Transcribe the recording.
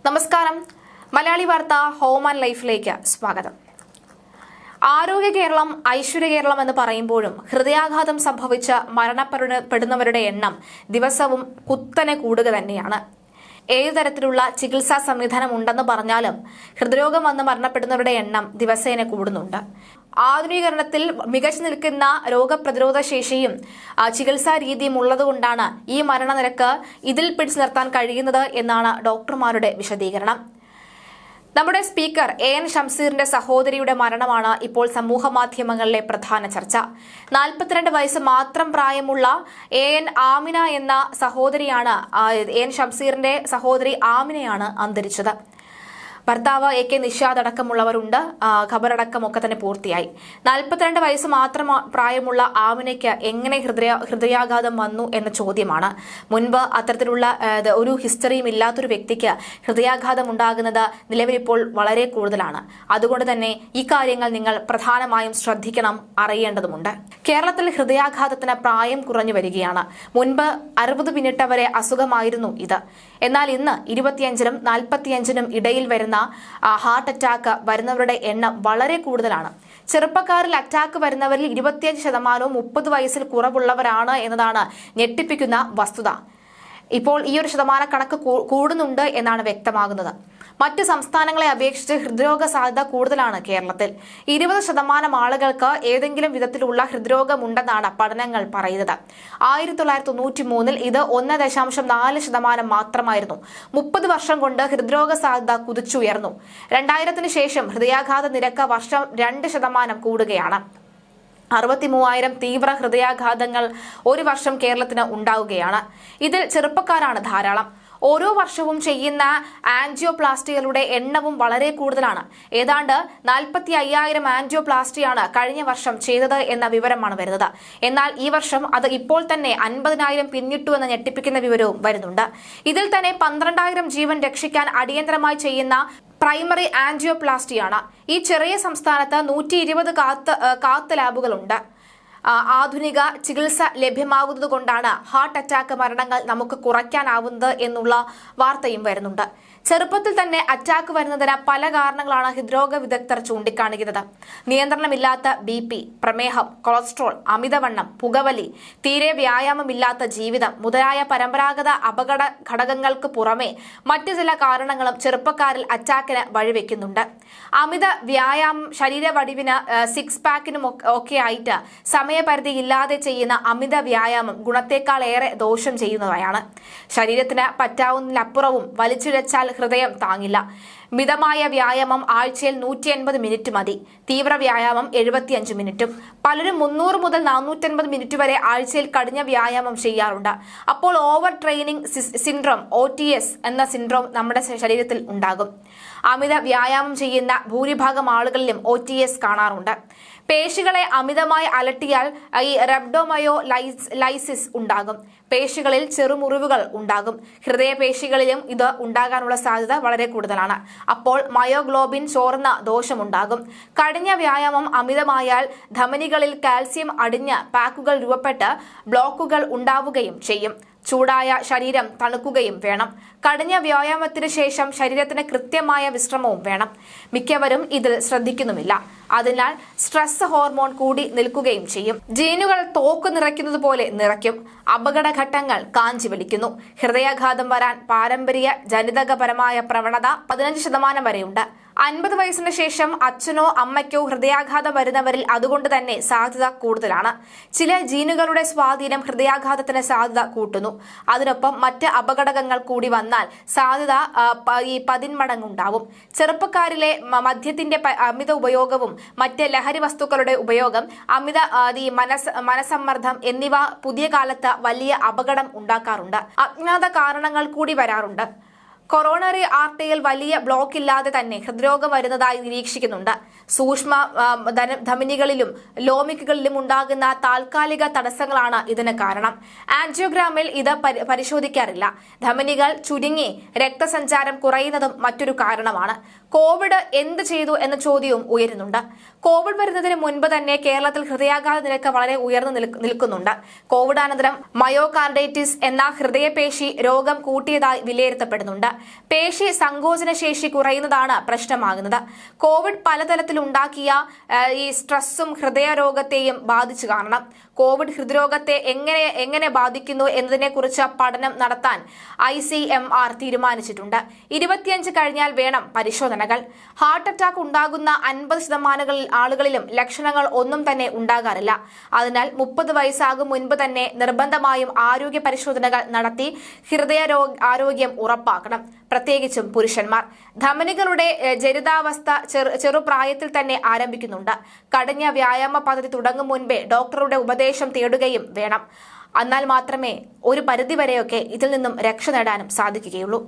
നമസ്കാരം. മലയാളി വാർത്ത home and ലൈഫിലേക്ക് സ്വാഗതം. ആരോഗ്യ കേരളം, ഐശ്വര്യ കേരളം എന്ന് പറയുമ്പോഴും ഹൃദയാഘാതം സംഭവിച്ച് മരണപ്പെടുന്നവരുടെ എണ്ണം ദിവസവും കുത്തനെ കൂടുക തന്നെയാണ്. ഏതു തരത്തിലുള്ള ചികിത്സാ സംവിധാനം ഉണ്ടെന്ന് പറഞ്ഞാലും ഹൃദ്രോഗം വന്ന് മരണപ്പെടുന്നവരുടെ എണ്ണം ദിവസേന കൂടുന്നുണ്ട്. ആധുനീകരണത്തിൽ മികച്ചു നിൽക്കുന്ന രോഗപ്രതിരോധ ശേഷിയും ചികിത്സാ രീതിയും ഉള്ളതുകൊണ്ടാണ് ഈ മരണനിരക്ക് ഇതിൽ പിടിച്ചു നിർത്താൻ കഴിയുന്നത് എന്നാണ് ഡോക്ടർമാരുടെ വിശദീകരണം. നമ്മുടെ സ്പീക്കർ എൻ ഷംസീറിന്റെ സഹോദരിയുടെ മരണമാണ് ഇപ്പോൾ സമൂഹ മാധ്യമങ്ങളിലെ പ്രധാന ചർച്ച. 42 വയസ്സ് മാത്രം പ്രായമുള്ള എൻ ആമിന എന്ന സഹോദരിയാണ് എൻ ഷംസീറിന്റെ സഹോദരി ആമിനയാണ് അന്തരിച്ചത്. ഭർത്താവ് AK നിഷാദ് അടക്കമുള്ളവരുണ്ട്. ഖബറടക്കമൊക്കെ തന്നെ പൂർത്തിയായി. 42 വയസ്സ് മാത്രം പ്രായമുള്ള ആമിനയ്ക്ക് എങ്ങനെ ഹൃദയാഘാതം വന്നു എന്ന ചോദ്യമാണ്. മുൻപ് അത്തരത്തിലുള്ള ഒരു ഹിസ്റ്ററിയും ഇല്ലാത്തൊരു വ്യക്തിക്ക് ഹൃദയാഘാതം ഉണ്ടാകുന്നത് നിലവിലിപ്പോൾ വളരെ കൂടുതലാണ്. അതുകൊണ്ട് തന്നെ ഈ കാര്യങ്ങൾ നിങ്ങൾ പ്രധാനമായും ശ്രദ്ധിക്കണം, അറിയേണ്ടതുണ്ട്. കേരളത്തിൽ ഹൃദയാഘാതത്തിന് പ്രായം കുറഞ്ഞു വരികയാണ്. മുൻപ് 60 പിന്നിട്ടവരെ അസുഖമായിരുന്നു ഇത്. എന്നാൽ ഇന്ന് 25-നും 45-നും ഇടയിൽ വരുന്ന ഹാർട്ട് അറ്റാക്ക് വരുന്നവരുടെ എണ്ണം വളരെ കൂടുതലാണ്. ചെറുപ്പക്കാരിൽ അറ്റാക്ക് വരുന്നവരിൽ 25% 30 വയസ്സിൽ കുറവുള്ളവരാണ് എന്നതാണ് ഞെട്ടിപ്പിക്കുന്ന വസ്തുത. ഇപ്പോൾ ഈ ഒരു ശതമാനക്കണക്ക് കൂടുന്നുണ്ട് എന്നാണ് വ്യക്തമാകുന്നത്. മറ്റ് സംസ്ഥാനങ്ങളെ അപേക്ഷിച്ച് ഹൃദ്രോഗ സാധ്യത കൂടുതലാണ് കേരളത്തിൽ. 20% ആളുകൾക്ക് ഏതെങ്കിലും വിധത്തിലുള്ള ഹൃദ്രോഗമുണ്ടെന്നാണ് പഠനങ്ങൾ പറയുന്നത്. 1993 ഇത് 1.4% മാത്രമായിരുന്നു. 30 വർഷം കൊണ്ട് ഹൃദ്രോഗ സാധ്യത കുതിച്ചുയർന്നു. 2000-ന് ശേഷം ഹൃദയാഘാത നിരക്ക് വർഷം 2% കൂടുകയാണ്. 63,000 തീവ്ര ഹൃദയാഘാതങ്ങൾ ഒരു വർഷം കേരളത്തിന് ഉണ്ടാവുകയാണ്. ഇതിൽ ചെറുപ്പക്കാരാണ് ധാരാളം. ഓരോ വർഷവും ചെയ്യുന്ന ആൻജിയോപ്ലാസ്റ്റികളുടെ എണ്ണവും വളരെ കൂടുതലാണ്. ഏതാണ്ട് 45,000 ആൻജിയോപ്ലാസ്റ്റിയാണ് കഴിഞ്ഞ വർഷം ചെയ്തത് എന്ന വിവരമാണ് വരുന്നത്. എന്നാൽ ഈ വർഷം അത് ഇപ്പോൾ തന്നെ 50,000 പിന്നിട്ടു എന്ന ഞെട്ടിപ്പിക്കുന്ന വിവരവും വരുന്നുണ്ട്. ഇതിൽ തന്നെ 12,000 ജീവൻ രക്ഷിക്കാൻ അടിയന്തരമായി ചെയ്യുന്ന പ്രൈമറി ആൻജിയോപ്ലാസ്റ്റിയാണ്. ഈ ചെറിയ സംസ്ഥാനത്ത് 120 കാത്ത് ലാബുകളുണ്ട്. ആധുനിക ചികിത്സ ലഭ്യമാകുന്നത് കൊണ്ടാണ് ഹാർട്ട് അറ്റാക്ക് മരണങ്ങൾ നമുക്ക് കുറയ്ക്കാനാവുന്നത് എന്നുള്ള വാർത്തയും വരുന്നുണ്ട്. ചെറുപ്പത്തിൽ തന്നെ അറ്റാക്ക് വരുന്നതിന് പല കാരണങ്ങളാണ് ഹൃദ്രോഗ വിദഗ്ധർ ചൂണ്ടിക്കാണിക്കുന്നത്. നിയന്ത്രണമില്ലാത്ത BP, പ്രമേഹം, കൊളസ്ട്രോൾ, അമിതവണ്ണം, പുകവലി, തീരെ വ്യായാമമില്ലാത്ത ജീവിതം മുതലായ പരമ്പരാഗത അപകട ഘടകങ്ങൾക്ക് പുറമെ മറ്റു ചില കാരണങ്ങളും ചെറുപ്പക്കാരിൽ അറ്റാക്കിന് വഴിവെക്കുന്നുണ്ട്. അമിത വ്യായാമം ശരീരവടിവിന് 6 പാക്കിനും ഒക്കെ ആയിട്ട് സമയപരിധി ഇല്ലാതെ ചെയ്യുന്ന അമിത വ്യായാമം ഗുണത്തേക്കാൾ ഏറെ ദോഷം ചെയ്യുന്നവയാണ്. ശരീരത്തിന് പറ്റാവുന്നതിലപ്പുറവും വലിച്ചിഴച്ചാൽ ഹൃദയം താങ്ങില്ല. മിതമായ വ്യായാമം ആഴ്ചയിൽ 180 മിനിറ്റ് മതി. തീവ്ര വ്യായാമം 75 മിനിറ്റും. പലരും 300 മുതൽ 450 മിനിറ്റ് വരെ ആഴ്ചയിൽ കഠിന വ്യായാമം ചെയ്യാറുണ്ട്. അപ്പോൾ ഓവർ ട്രെയിനിങ് സിൻഡ്രോം OTS എന്ന സിൻഡ്രോം നമ്മുടെ ശരീരത്തിൽ ഉണ്ടാകും. അമിത വ്യായാമം ചെയ്യുന്ന ഭൂരിഭാഗം ആളുകളിലും OTS കാണാറുണ്ട്. പേശികളെ അമിതമായി അലട്ടിയാൽ ഈ റബ്ഡോമയോലൈസിസ് ഉണ്ടാകും. പേശികളിൽ ചെറുമുറിവുകൾ ഉണ്ടാകും. ഹൃദയപേശികളിലും ഇത് ഉണ്ടാകാനുള്ള സാധ്യത വളരെ കൂടുതലാണ്. അപ്പോൾ മയോഗ്ലോബിൻ ചോർന്ന ദോഷമുണ്ടാകും. കഠിന വ്യായാമം അമിതമായാൽ ധമനികളിൽ കാൽസ്യം അടിഞ്ഞ് പാക്കുകൾ രൂപപ്പെട്ട് ബ്ലോക്കുകൾ ഉണ്ടാവുകയും ചെയ്യും. ചൂടായ ശരീരം തണുക്കുകയും വേണം. കഠിന വ്യായാമത്തിന് ശേഷം ശരീരത്തിന് കൃത്യമായ വിശ്രമവും വേണം. മിക്കവരും ഇതിൽ ശ്രദ്ധിക്കുന്നുമില്ല. അതിനാൽ സ്ട്രെസ് ഹോർമോൺ കൂടി നിൽക്കുകയും ചെയ്യും. ജീനുകൾ തോക്ക് നിറയ്ക്കുന്നത് പോലെ നിറയ്ക്കും. അപകടഘട്ടങ്ങൾ കാഞ്ചി വലിക്കുന്നു. ഹൃദയാഘാതം വരാൻ പാരമ്പര്യ ജനിതകപരമായ പ്രവണത 15% വരെയുണ്ട്. 50 വയസ്സിന് ശേഷം അച്ഛനോ അമ്മയ്ക്കോ ഹൃദയാഘാതം വരുന്നവരിൽ അതുകൊണ്ട് തന്നെ സാധ്യത കൂടുതലാണ്. ചില ജീനുകളുടെ സ്വാധീനം ഹൃദയാഘാതത്തിന് സാധ്യത കൂട്ടുന്നു. അതിനൊപ്പം മറ്റ് അപകടങ്ങൾ കൂടി വന്നാൽ സാധ്യത 10 മടങ്ങുണ്ടാവും. ചെറുപ്പക്കാരിലെ മദ്യത്തിന്റെ അമിത ഉപയോഗവും മറ്റ് ലഹരി വസ്തുക്കളുടെ ഉപയോഗം, അമിത മനസമ്മർദ്ദം എന്നിവ പുതിയ കാലത്ത് വലിയ അപകടം ഉണ്ടാക്കാറുണ്ട്. അജ്ഞാത കാരണങ്ങൾ കൂടി വരാറുണ്ട്. കൊറോണറി ആർട്ടറിയിൽ വലിയ ബ്ലോക്ക് ഇല്ലാതെ തന്നെ ഹൃദ്രോഗം വരുന്നതായി നിരീക്ഷിക്കുന്നുണ്ട്. സൂക്ഷ്മ ധമനികളിലും ലോമിക്കുകളിലും ഉണ്ടാകുന്ന താൽക്കാലിക തടസ്സങ്ങളാണ് ഇതിന് കാരണം. ആൻജിയോഗ്രാമിൽ ഇത് പരിശോധിക്കാറില്ല. ധമനികൾ ചുരുങ്ങി രക്തസഞ്ചാരം കുറയുന്നതും മറ്റൊരു കാരണമാണ്. കോവിഡ് എന്ത് ചെയ്തു എന്ന ചോദ്യവും ഉയരുന്നുണ്ട്. കോവിഡ് വരുന്നതിന് മുൻപ് തന്നെ കേരളത്തിൽ ഹൃദയാഘാത നിരക്ക് വളരെ ഉയർന്നു നിൽക്കുന്നുണ്ട്. കോവിഡ് അനന്തരം മയോകാർഡൈറ്റിസ് എന്ന ഹൃദയപേശി രോഗം കൂട്ടിയതായി വിലയിരുത്തപ്പെടുന്നുണ്ട്. പേശി സങ്കോചന ശേഷി കുറയുന്നതാണ് പ്രശ്നമാകുന്നത്. കോവിഡ് പലതരത്തിലുണ്ടാക്കിയ ഈ സ്ട്രെസ്സും ഹൃദയരോഗത്തെയും ബാധിച്ചു കാണണം. കോവിഡ് ഹൃദ്രോഗത്തെ എങ്ങനെ ബാധിക്കുന്നു എന്നതിനെക്കുറിച്ച് പഠനം നടത്താൻ ICMR തീരുമാനിച്ചിട്ടുണ്ട്. 25 കഴിഞ്ഞാൽ വേണം പരിശോധനകൾ. ഹാർട്ട് അറ്റാക്ക് ഉണ്ടാകുന്ന 50% ആളുകളിലും ലക്ഷണങ്ങൾ ഒന്നും തന്നെ ഉണ്ടാകാറില്ല. അതിനാൽ 30 വയസ്സാകും മുൻപ് തന്നെ നിർബന്ധമായും ആരോഗ്യ പരിശോധനകൾ നടത്തി ആരോഗ്യം ഉറപ്പാക്കണം, പ്രത്യേകിച്ചും പുരുഷന്മാർ. ധമനികളുടെ ജരിതാവസ്ഥ ചെറുപ്രായത്തിൽ തന്നെ ആരംഭിക്കുന്നുണ്ട്. കഠിന വ്യായാമ പദ്ധതി തുടങ്ങും മുൻപേ ഡോക്ടറുടെ ഉപദേശം തേടുകയും വേണം. എന്നാൽ മാത്രമേ ഒരു പരിധിവരെയൊക്കെ ഇതിൽ നിന്നും രക്ഷ നേടാനും സാധിക്കുകയുള്ളൂ.